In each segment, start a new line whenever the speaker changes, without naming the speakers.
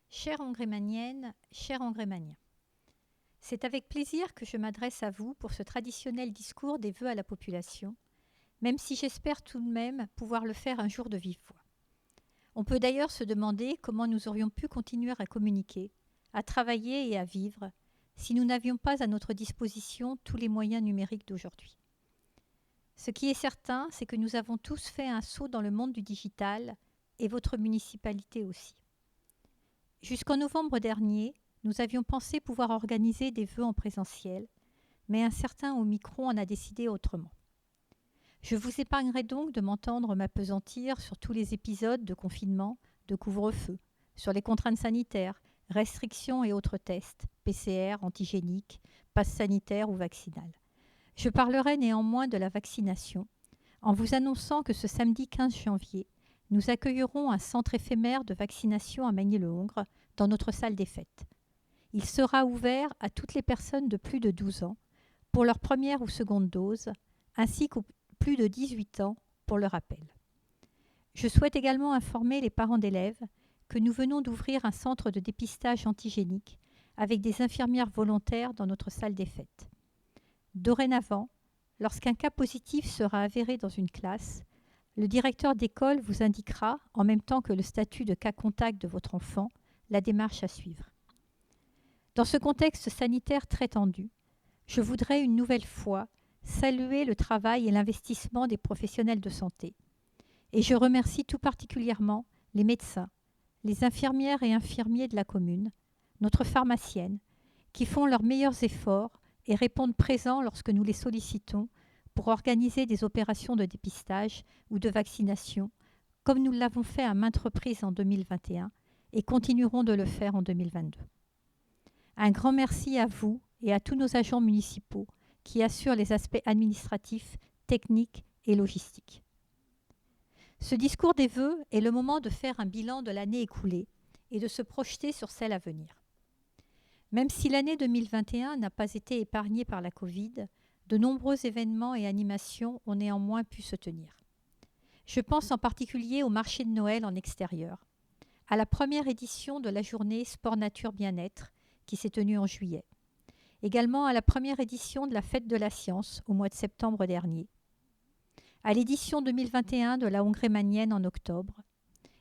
Chère Angrémanienne, cher Angrémanien, c'est avec plaisir que je m'adresse à vous pour ce traditionnel discours des vœux à la population, même si j'espère tout de même pouvoir le faire un jour de vive voix. On peut d'ailleurs se demander comment nous aurions pu continuer à communiquer, à travailler et à vivre si nous n'avions pas à notre disposition tous les moyens numériques d'aujourd'hui. Ce qui est certain, c'est que nous avons tous fait un saut dans le monde du digital et votre municipalité aussi. Jusqu'en novembre dernier, nous avions pensé pouvoir organiser des vœux en présentiel, mais un certain Omicron en a décidé autrement. Je vous épargnerai donc de m'entendre m'appesantir sur tous les épisodes de confinement, de couvre-feu, sur les contraintes sanitaires, restrictions et autres tests, PCR, antigéniques, passe sanitaire ou vaccinal. Je parlerai néanmoins de la vaccination, en vous annonçant que ce samedi 15 janvier, nous accueillerons un centre éphémère de vaccination à Magny-le-Hongre, dans notre salle des fêtes. Il sera ouvert à toutes les personnes de plus de 12 ans pour leur première ou seconde dose, ainsi qu'aux plus de 18 ans pour le rappel. Je souhaite également informer les parents d'élèves que nous venons d'ouvrir un centre de dépistage antigénique avec des infirmières volontaires dans notre salle des fêtes. Dorénavant, lorsqu'un cas positif sera avéré dans une classe, le directeur d'école vous indiquera, en même temps que le statut de cas contact de votre enfant, la démarche à suivre. Dans ce contexte sanitaire très tendu, je voudrais une nouvelle fois saluer le travail et l'investissement des professionnels de santé. Et je remercie tout particulièrement les médecins, les infirmières et infirmiers de la commune, notre pharmacienne, qui font leurs meilleurs efforts et répondent présents lorsque nous les sollicitons pour organiser des opérations de dépistage ou de vaccination, comme nous l'avons fait à maintes reprises en 2021 et continuerons de le faire en 2022. Un grand merci à vous et à tous nos agents municipaux qui assurent les aspects administratifs, techniques et logistiques. Ce discours des vœux est le moment de faire un bilan de l'année écoulée et de se projeter sur celle à venir. Même si l'année 2021 n'a pas été épargnée par la Covid, de nombreux événements et animations ont néanmoins pu se tenir. Je pense en particulier au marché de Noël en extérieur, à la première édition de la journée Sport Nature Bien-être qui s'est tenue en juillet, également à la première édition de la Fête de la Science au mois de septembre dernier, à l'édition 2021 de la Hongrémanienne en octobre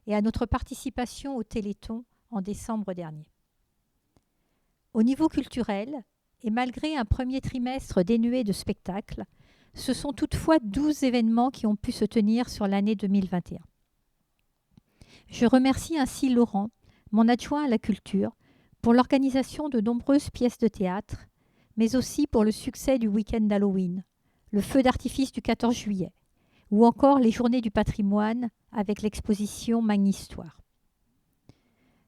et à notre participation au Téléthon en décembre dernier. Au niveau culturel, et malgré un premier trimestre dénué de spectacles, ce sont toutefois 12 événements qui ont pu se tenir sur l'année 2021. Je remercie ainsi Laurent, mon adjoint à la culture, pour l'organisation de nombreuses pièces de théâtre, mais aussi pour le succès du week-end d'Halloween, le feu d'artifice du 14 juillet, ou encore les journées du patrimoine avec l'exposition Magny-Histoire.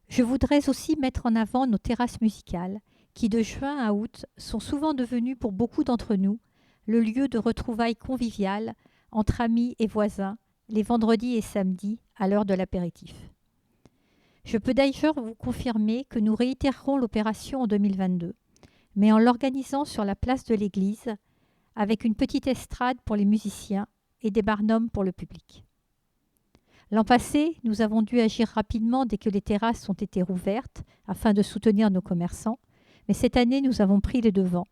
Je voudrais aussi mettre en avant nos terrasses musicales, qui de juin à août sont souvent devenues pour beaucoup d'entre nous le lieu de retrouvailles conviviales entre amis et voisins les vendredis et samedis à l'heure de l'apéritif. Je peux d'ailleurs vous confirmer que nous réitérerons l'opération en 2022, mais en l'organisant sur la place de l'église, avec une petite estrade pour les musiciens et des barnums pour le public. L'an passé, nous avons dû agir rapidement dès que les terrasses ont été rouvertes afin de soutenir nos commerçants, mais cette année, nous avons pris les devants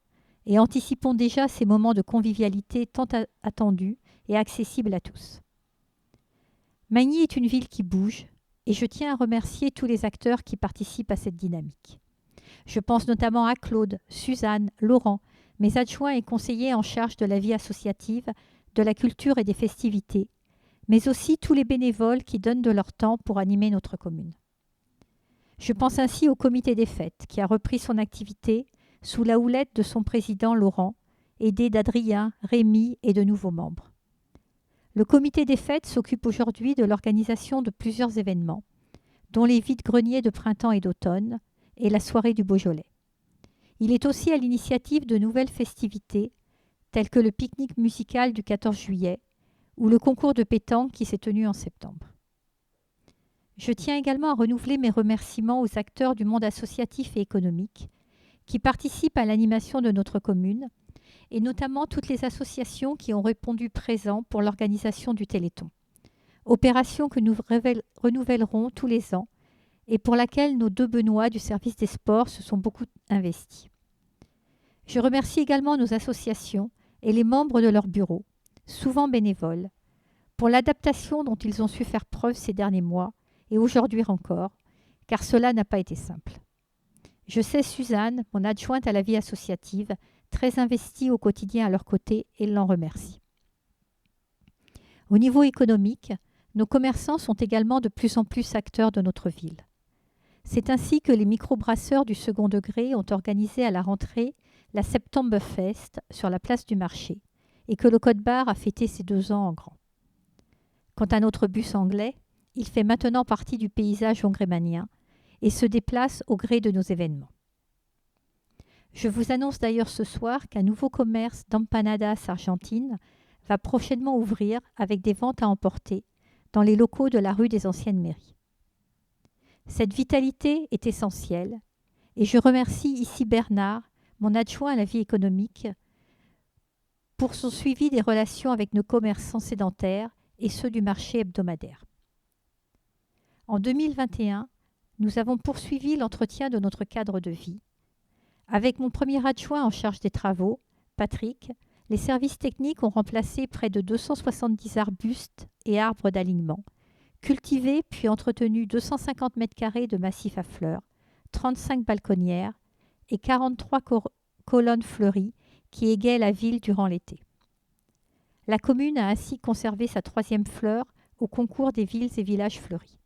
et anticipons déjà ces moments de convivialité tant attendus et accessibles à tous. Magny est une ville qui bouge et je tiens à remercier tous les acteurs qui participent à cette dynamique. Je pense notamment à Claude, Suzanne, Laurent, mes adjoints et conseillers en charge de la vie associative, de la culture et des festivités, mais aussi tous les bénévoles qui donnent de leur temps pour animer notre commune. Je pense ainsi au comité des fêtes qui a repris son activité sous la houlette de son président Laurent, aidé d'Adrien, Rémi et de nouveaux membres. Le comité des fêtes s'occupe aujourd'hui de l'organisation de plusieurs événements, dont les vides-greniers de printemps et d'automne et la soirée du Beaujolais. Il est aussi à l'initiative de nouvelles festivités, telles que le pique-nique musical du 14 juillet ou le concours de pétanque qui s'est tenu en septembre. Je tiens également à renouveler mes remerciements aux acteurs du monde associatif et économique qui participent à l'animation de notre commune et notamment toutes les associations qui ont répondu présent pour l'organisation du Téléthon. Opération que nous renouvellerons tous les ans et pour laquelle nos deux Benoît du service des sports se sont beaucoup investis. Je remercie également nos associations et les membres de leur bureau, souvent bénévoles, pour l'adaptation dont ils ont su faire preuve ces derniers mois et aujourd'hui encore, car cela n'a pas été simple. Je sais Suzanne, mon adjointe à la vie associative, très investie au quotidien à leur côté et l'en remercie. Au niveau économique, nos commerçants sont également de plus en plus acteurs de notre ville. C'est ainsi que les microbrasseurs du second degré ont organisé à la rentrée la Septemberfest sur la place du marché et que le Code Barre a fêté ses 2 ans en grand. Quant à notre bus anglais, il fait maintenant partie du paysage hongrémanien et se déplace au gré de nos événements. Je vous annonce d'ailleurs ce soir qu'un nouveau commerce d'empanadas argentines va prochainement ouvrir avec des ventes à emporter dans les locaux de la rue des Anciennes Mairies. Cette vitalité est essentielle et je remercie ici Bernard, mon adjoint à la vie économique, pour son suivi des relations avec nos commerçants sédentaires et ceux du marché hebdomadaire. En 2021, nous avons poursuivi l'entretien de notre cadre de vie. Avec mon premier adjoint en charge des travaux, Patrick, les services techniques ont remplacé près de 270 arbustes et arbres d'alignement, cultivé puis entretenu 250 m² de massifs à fleurs, 35 balconnières et 43 colonnes fleuries qui égaient la ville durant l'été. La commune a ainsi conservé sa 3e fleur au concours des villes et villages fleuris.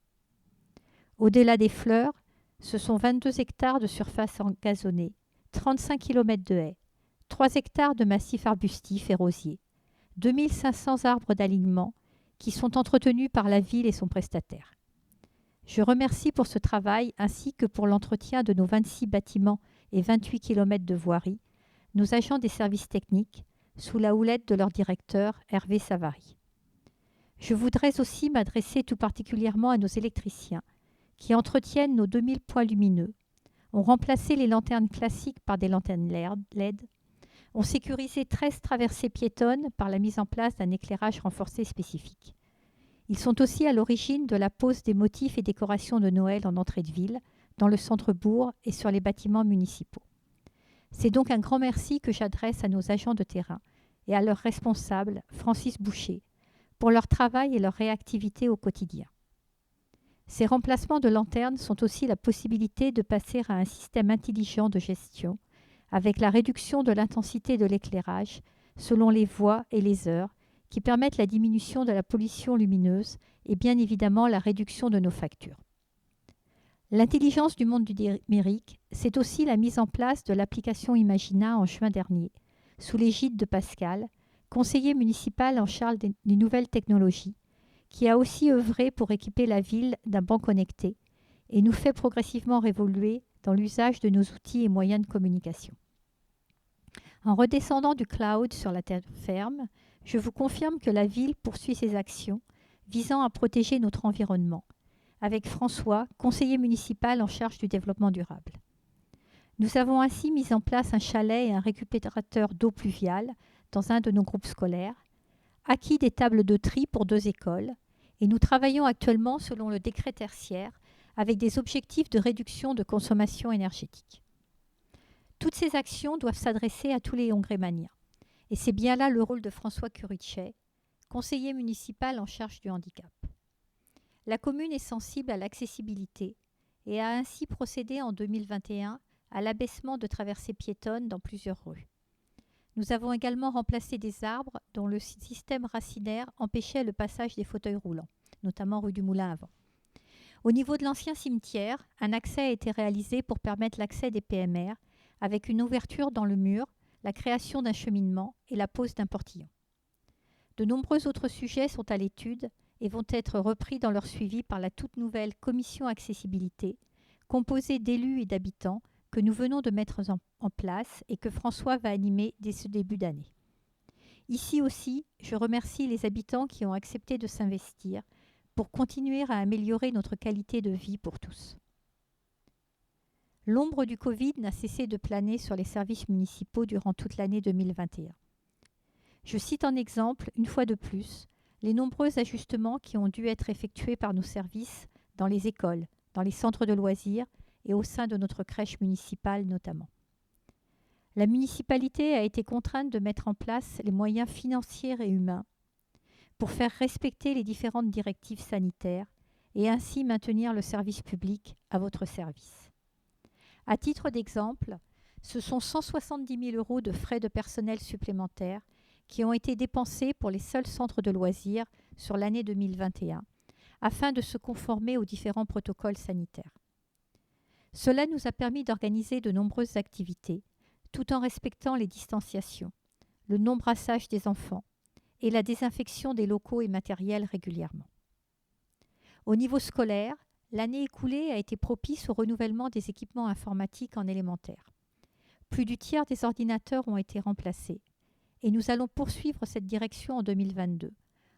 Au-delà des fleurs, ce sont 22 hectares de surface gazonnée, 35 km de haies, 3 hectares de massifs arbustifs et rosiers, 2500 arbres d'alignement qui sont entretenus par la ville et son prestataire. Je remercie pour ce travail ainsi que pour l'entretien de nos 26 bâtiments et 28 km de voirie, nos agents des services techniques, sous la houlette de leur directeur Hervé Savary. Je voudrais aussi m'adresser tout particulièrement à nos électriciens qui entretiennent nos 2000 points lumineux, ont remplacé les lanternes classiques par des lanternes LED, ont sécurisé 13 traversées piétonnes par la mise en place d'un éclairage renforcé spécifique. Ils sont aussi à l'origine de la pose des motifs et décorations de Noël en entrée de ville, dans le centre-bourg et sur les bâtiments municipaux. C'est donc un grand merci que j'adresse à nos agents de terrain et à leur responsable, Francis Boucher, pour leur travail et leur réactivité au quotidien. Ces remplacements de lanternes sont aussi la possibilité de passer à un système intelligent de gestion avec la réduction de l'intensité de l'éclairage selon les voies et les heures qui permettent la diminution de la pollution lumineuse et bien évidemment la réduction de nos factures. L'intelligence du monde du numérique, c'est aussi la mise en place de l'application Imagina en juin dernier, sous l'égide de Pascal, conseiller municipal en charge des nouvelles technologies, qui a aussi œuvré pour équiper la ville d'un banc connecté et nous fait progressivement évoluer dans l'usage de nos outils et moyens de communication. En redescendant du cloud sur la terre ferme, je vous confirme que la ville poursuit ses actions visant à protéger notre environnement, avec François, conseiller municipal en charge du développement durable. Nous avons ainsi mis en place un chalet et un récupérateur d'eau pluviale dans un de nos groupes scolaires, acquis des tables de tri pour 2 écoles, et nous travaillons actuellement selon le décret tertiaire avec des objectifs de réduction de consommation énergétique. Toutes ces actions doivent s'adresser à tous les hongrémaniens, et c'est bien là le rôle de François Curichet, conseiller municipal en charge du handicap. La commune est sensible à l'accessibilité et a ainsi procédé en 2021 à l'abaissement de traversées piétonnes dans plusieurs rues. Nous avons également remplacé des arbres dont le système racinaire empêchait le passage des fauteuils roulants, notamment rue du Moulin à Vent. Au niveau de l'ancien cimetière, un accès a été réalisé pour permettre l'accès des PMR avec une ouverture dans le mur, la création d'un cheminement et la pose d'un portillon. De nombreux autres sujets sont à l'étude et vont être repris dans leur suivi par la toute nouvelle commission accessibilité, composée d'élus et d'habitants que nous venons de mettre en place et que François va animer dès ce début d'année. Ici aussi, je remercie les habitants qui ont accepté de s'investir pour continuer à améliorer notre qualité de vie pour tous. L'ombre du Covid n'a cessé de planer sur les services municipaux durant toute l'année 2021. Je cite en exemple, une fois de plus, les nombreux ajustements qui ont dû être effectués par nos services dans les écoles, dans les centres de loisirs et au sein de notre crèche municipale notamment. La municipalité a été contrainte de mettre en place les moyens financiers et humains pour faire respecter les différentes directives sanitaires et ainsi maintenir le service public à votre service. À titre d'exemple, ce sont 170 000 € de frais de personnel supplémentaires qui ont été dépensés pour les seuls centres de loisirs sur l'année 2021, afin de se conformer aux différents protocoles sanitaires. Cela nous a permis d'organiser de nombreuses activités, tout en respectant les distanciations, le non-brassage des enfants et la désinfection des locaux et matériels régulièrement. Au niveau scolaire, l'année écoulée a été propice au renouvellement des équipements informatiques en élémentaire. Plus du tiers des ordinateurs ont été remplacés et nous allons poursuivre cette direction en 2022,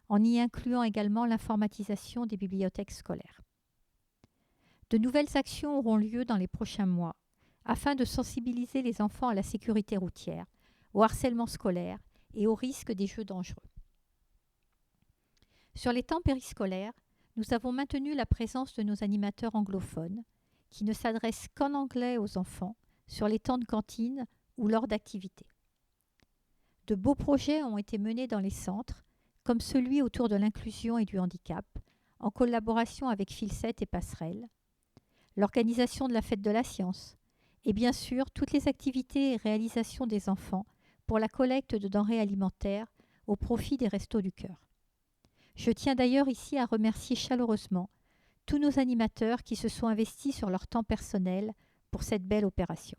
en y incluant également l'informatisation des bibliothèques scolaires. De nouvelles actions auront lieu dans les prochains mois afin de sensibiliser les enfants à la sécurité routière, au harcèlement scolaire et au risque des jeux dangereux. Sur les temps périscolaires, nous avons maintenu la présence de nos animateurs anglophones qui ne s'adressent qu'en anglais aux enfants sur les temps de cantine ou lors d'activités. De beaux projets ont été menés dans les centres, comme celui autour de l'inclusion et du handicap, en collaboration avec Filset et Passerelle, l'organisation de la fête de la science, et bien sûr toutes les activités et réalisations des enfants pour la collecte de denrées alimentaires au profit des Restos du Cœur. Je tiens d'ailleurs ici à remercier chaleureusement tous nos animateurs qui se sont investis sur leur temps personnel pour cette belle opération.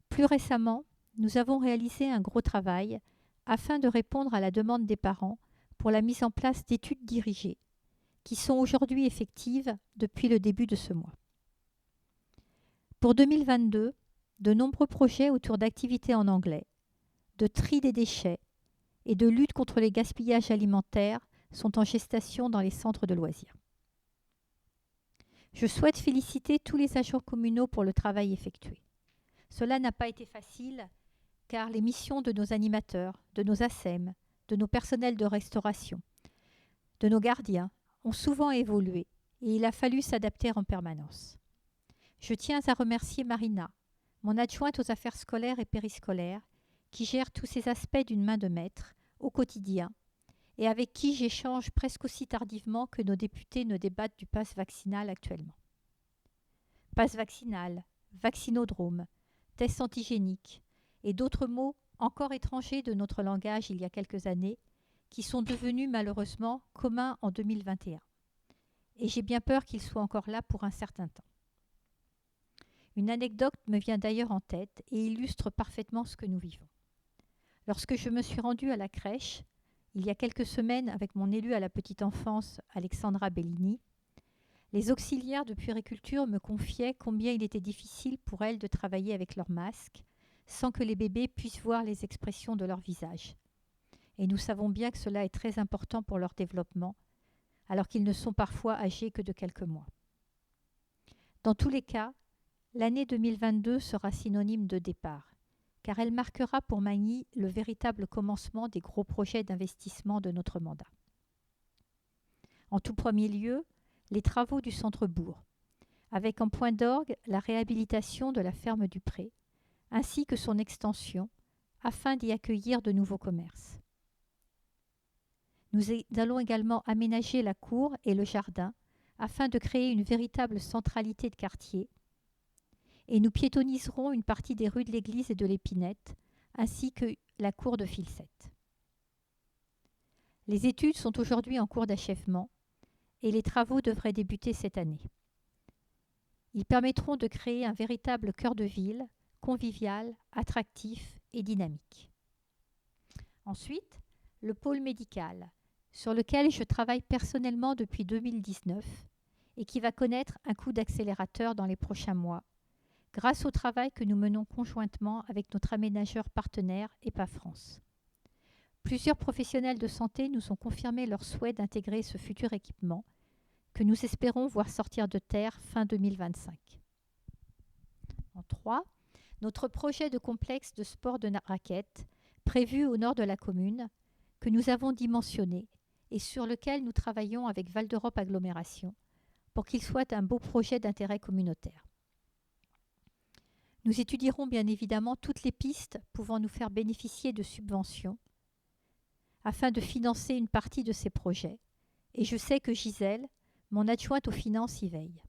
Plus récemment, nous avons réalisé un gros travail afin de répondre à la demande des parents pour la mise en place d'études dirigées, qui sont aujourd'hui effectives depuis le début de ce mois. Pour 2022, de nombreux projets autour d'activités en anglais, de tri des déchets et de lutte contre les gaspillages alimentaires sont en gestation dans les centres de loisirs. Je souhaite féliciter tous les agents communaux pour le travail effectué. Cela n'a pas été facile car les missions de nos animateurs, de nos ASEM, de nos personnels de restauration, de nos gardiens ont souvent évolué et il a fallu s'adapter en permanence. Je tiens à remercier Marina, mon adjointe aux affaires scolaires et périscolaires, qui gère tous ces aspects d'une main de maître au quotidien et avec qui j'échange presque aussi tardivement que nos députés ne débattent du pass vaccinal actuellement. Pass vaccinal, vaccinodrome, test antigénique et d'autres mots encore étrangers de notre langage il y a quelques années qui sont devenus malheureusement communs en 2021. Et j'ai bien peur qu'ils soient encore là pour un certain temps. Une anecdote me vient d'ailleurs en tête et illustre parfaitement ce que nous vivons. Lorsque je me suis rendue à la crèche, il y a quelques semaines avec mon élue à la petite enfance, Alexandra Bellini, les auxiliaires de puériculture me confiaient combien il était difficile pour elles de travailler avec leur masque sans que les bébés puissent voir les expressions de leur visage. Et nous savons bien que cela est très important pour leur développement, alors qu'ils ne sont parfois âgés que de quelques mois. Dans tous les cas, l'année 2022 sera synonyme de départ, car elle marquera pour Magny le véritable commencement des gros projets d'investissement de notre mandat. En tout premier lieu, les travaux du centre-bourg, avec en point d'orgue la réhabilitation de la ferme du Pré, ainsi que son extension, afin d'y accueillir de nouveaux commerces. Nous allons également aménager la cour et le jardin, afin de créer une véritable centralité de quartier, et nous piétonniserons une partie des rues de l'Église et de l'Épinette, ainsi que la cour de Filset. Les études sont aujourd'hui en cours d'achèvement, et les travaux devraient débuter cette année. Ils permettront de créer un véritable cœur de ville, convivial, attractif et dynamique. Ensuite, le pôle médical, sur lequel je travaille personnellement depuis 2019 et qui va connaître un coup d'accélérateur dans les prochains mois, grâce au travail que nous menons conjointement avec notre aménageur partenaire EPA France. Plusieurs professionnels de santé nous ont confirmé leur souhait d'intégrer ce futur équipement que nous espérons voir sortir de terre fin 2025. En 3, notre projet de complexe de sport de raquettes, prévu au nord de la commune, que nous avons dimensionné et sur lequel nous travaillons avec Val d'Europe Agglomération pour qu'il soit un beau projet d'intérêt communautaire. Nous étudierons bien évidemment toutes les pistes pouvant nous faire bénéficier de subventions afin de financer une partie de ces projets, et je sais que Gisèle, mon adjointe aux finances, y veille.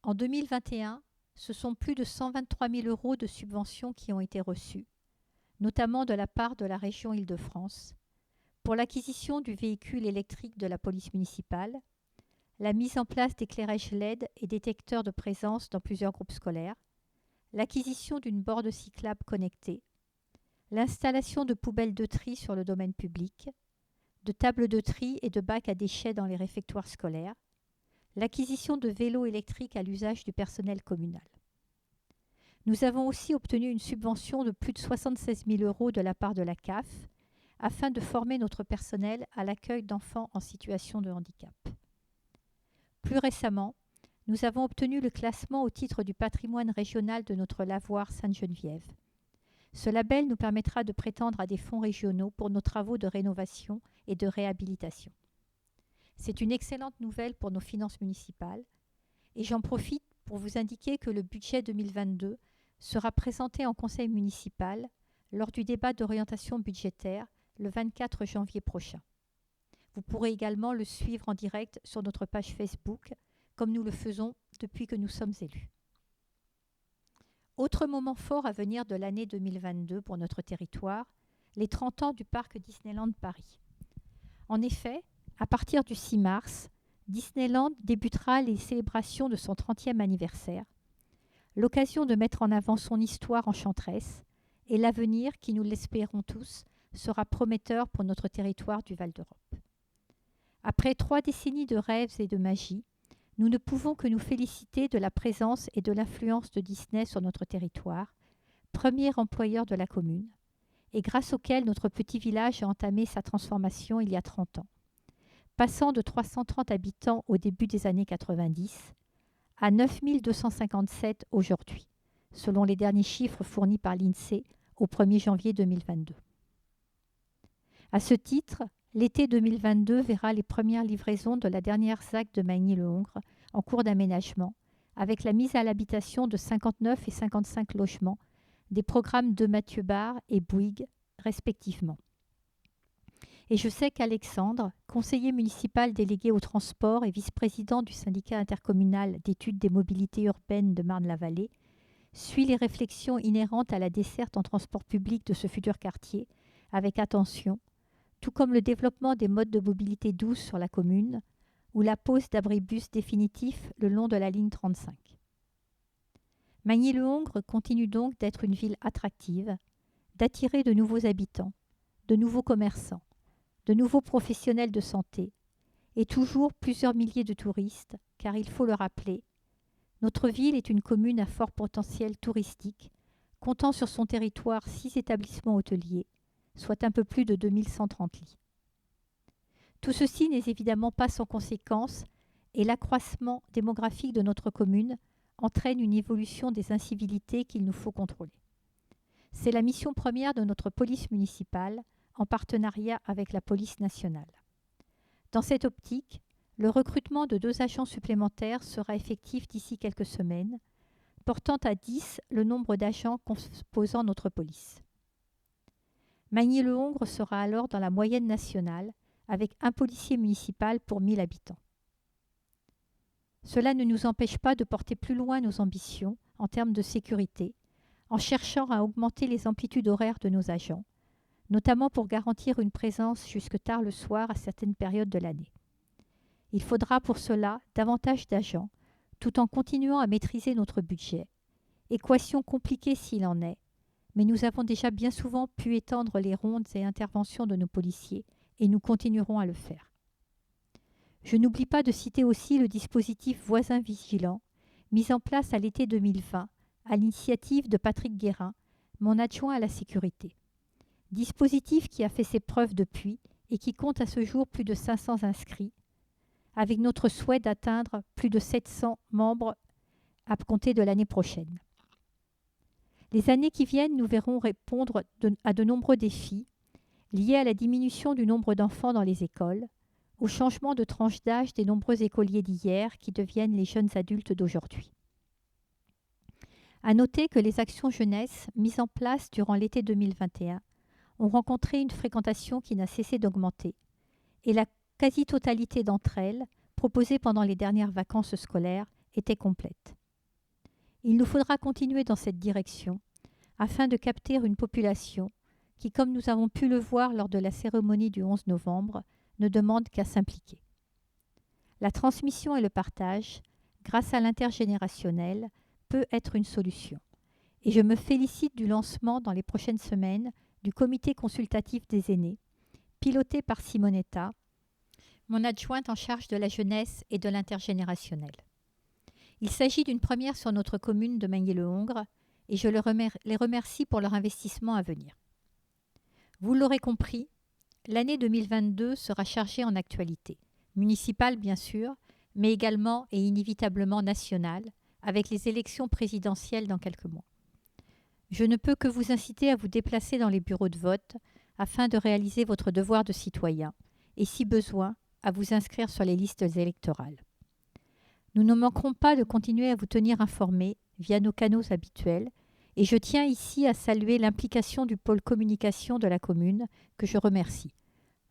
En 2021, ce sont plus de 123 000 € de subventions qui ont été reçues, notamment de la part de la région Île-de-France, pour l'acquisition du véhicule électrique de la police municipale, la mise en place d'éclairages LED et détecteurs de présence dans plusieurs groupes scolaires, l'acquisition d'une borne cyclable connectée, l'installation de poubelles de tri sur le domaine public, de tables de tri et de bacs à déchets dans les réfectoires scolaires, l'acquisition de vélos électriques à l'usage du personnel communal. Nous avons aussi obtenu une subvention de plus de 76 000 € de la part de la CAF afin de former notre personnel à l'accueil d'enfants en situation de handicap. Plus récemment, nous avons obtenu le classement au titre du patrimoine régional de notre lavoir Sainte-Geneviève. Ce label nous permettra de prétendre à des fonds régionaux pour nos travaux de rénovation et de réhabilitation. C'est une excellente nouvelle pour nos finances municipales et j'en profite pour vous indiquer que le budget 2022 sera présenté en conseil municipal lors du débat d'orientation budgétaire le 24 janvier prochain. Vous pourrez également le suivre en direct sur notre page Facebook, comme nous le faisons depuis que nous sommes élus. Autre moment fort à venir de l'année 2022 pour notre territoire, les 30 ans du parc Disneyland Paris. En effet, à partir du 6 mars, Disneyland débutera les célébrations de son 30e anniversaire, l'occasion de mettre en avant son histoire enchanteresse et l'avenir qui, nous l'espérons tous, sera prometteur pour notre territoire du Val d'Europe. Après 3 décennies de rêves et de magie, nous ne pouvons que nous féliciter de la présence et de l'influence de Disney sur notre territoire, premier employeur de la commune, et grâce auquel notre petit village a entamé sa transformation il y a 30 ans, passant de 330 habitants au début des années 90 à 9 257 aujourd'hui, selon les derniers chiffres fournis par l'INSEE au 1er janvier 2022. À ce titre, l'été 2022 verra les premières livraisons de la dernière ZAC de Magny-le-Hongre en cours d'aménagement, avec la mise à l'habitation de 59 et 55 logements des programmes de Mathieu Barre et Bouygues, respectivement. Et je sais qu'Alexandre, conseiller municipal délégué au transport et vice-président du syndicat intercommunal d'études des mobilités urbaines de Marne-la-Vallée, suit les réflexions inhérentes à la desserte en transport public de ce futur quartier avec attention, tout comme le développement des modes de mobilité douce sur la commune ou la pose d'abribus définitifs le long de la ligne 35. Magny-le-Hongre continue donc d'être une ville attractive, d'attirer de nouveaux habitants, de nouveaux commerçants, de nouveaux professionnels de santé et toujours plusieurs milliers de touristes, car il faut le rappeler, notre ville est une commune à fort potentiel touristique, comptant sur son territoire 6 établissements hôteliers, soit un peu plus de 2130 lits. Tout ceci n'est évidemment pas sans conséquence et l'accroissement démographique de notre commune entraîne une évolution des incivilités qu'il nous faut contrôler. C'est la mission première de notre police municipale en partenariat avec la police nationale. Dans cette optique, le recrutement de 2 agents supplémentaires sera effectif d'ici quelques semaines, portant à 10 le nombre d'agents composant notre police. Magny-le-Hongre sera alors dans la moyenne nationale, avec un policier municipal pour 1000 habitants. Cela ne nous empêche pas de porter plus loin nos ambitions en termes de sécurité, en cherchant à augmenter les amplitudes horaires de nos agents, notamment pour garantir une présence jusque tard le soir à certaines périodes de l'année. Il faudra pour cela davantage d'agents, tout en continuant à maîtriser notre budget. Équation compliquée s'il en est, mais nous avons déjà bien souvent pu étendre les rondes et interventions de nos policiers, et nous continuerons à le faire. Je n'oublie pas de citer aussi le dispositif Voisins Vigilants, mis en place à l'été 2020, à l'initiative de Patrick Guérin, mon adjoint à la sécurité. Dispositif qui a fait ses preuves depuis et qui compte à ce jour plus de 500 inscrits, avec notre souhait d'atteindre plus de 700 membres à compter de l'année prochaine. Les années qui viennent nous verront répondre à de nombreux défis liés à la diminution du nombre d'enfants dans les écoles, au changement de tranche d'âge des nombreux écoliers d'hier qui deviennent les jeunes adultes d'aujourd'hui. À noter que les actions jeunesse mises en place durant l'été 2021 ont rencontré une fréquentation qui n'a cessé d'augmenter, et la quasi-totalité d'entre elles, proposées pendant les dernières vacances scolaires, étaient complètes. Il nous faudra continuer dans cette direction afin de capter une population qui, comme nous avons pu le voir lors de la cérémonie du 11 novembre, ne demande qu'à s'impliquer. La transmission et le partage, grâce à l'intergénérationnel, peut être une solution. Et je me félicite du lancement dans les prochaines semaines du comité consultatif des aînés, piloté par Simonetta, mon adjointe en charge de la jeunesse et de l'intergénérationnel. Il s'agit d'une première sur notre commune de Magny-le-Hongre et je les remercie pour leur investissement à venir. Vous l'aurez compris, l'année 2022 sera chargée en actualité, municipale bien sûr, mais également et inévitablement nationale, avec les élections présidentielles dans quelques mois. Je ne peux que vous inciter à vous déplacer dans les bureaux de vote afin de réaliser votre devoir de citoyen et, si besoin, à vous inscrire sur les listes électorales. Nous ne manquerons pas de continuer à vous tenir informés via nos canaux habituels et je tiens ici à saluer l'implication du pôle communication de la commune que je remercie.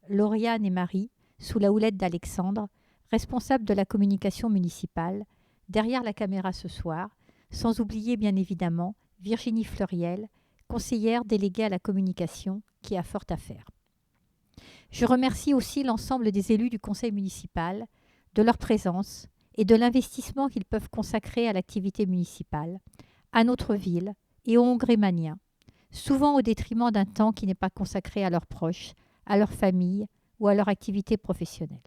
Lauriane et Marie, sous la houlette d'Alexandre, responsables de la communication municipale, derrière la caméra ce soir, sans oublier bien évidemment Virginie Fleuriel, conseillère déléguée à la communication, qui a fort à faire. Je remercie aussi l'ensemble des élus du conseil municipal de leur présence et de l'investissement qu'ils peuvent consacrer à l'activité municipale, à notre ville et aux Hongrémaniens, souvent au détriment d'un temps qui n'est pas consacré à leurs proches, à leur famille ou à leur activité professionnelle.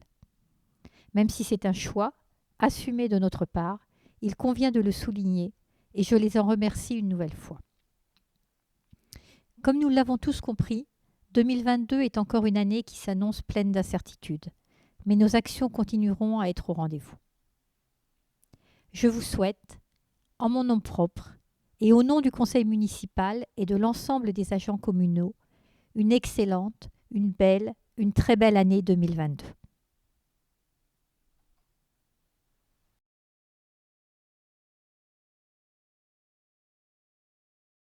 Même si c'est un choix assumé de notre part, il convient de le souligner et je les en remercie une nouvelle fois. Comme nous l'avons tous compris, 2022 est encore une année qui s'annonce pleine d'incertitudes, mais nos actions continueront à être au rendez-vous. Je vous souhaite, en mon nom propre et au nom du conseil municipal et de l'ensemble des agents communaux, une excellente, une belle, une très belle année 2022.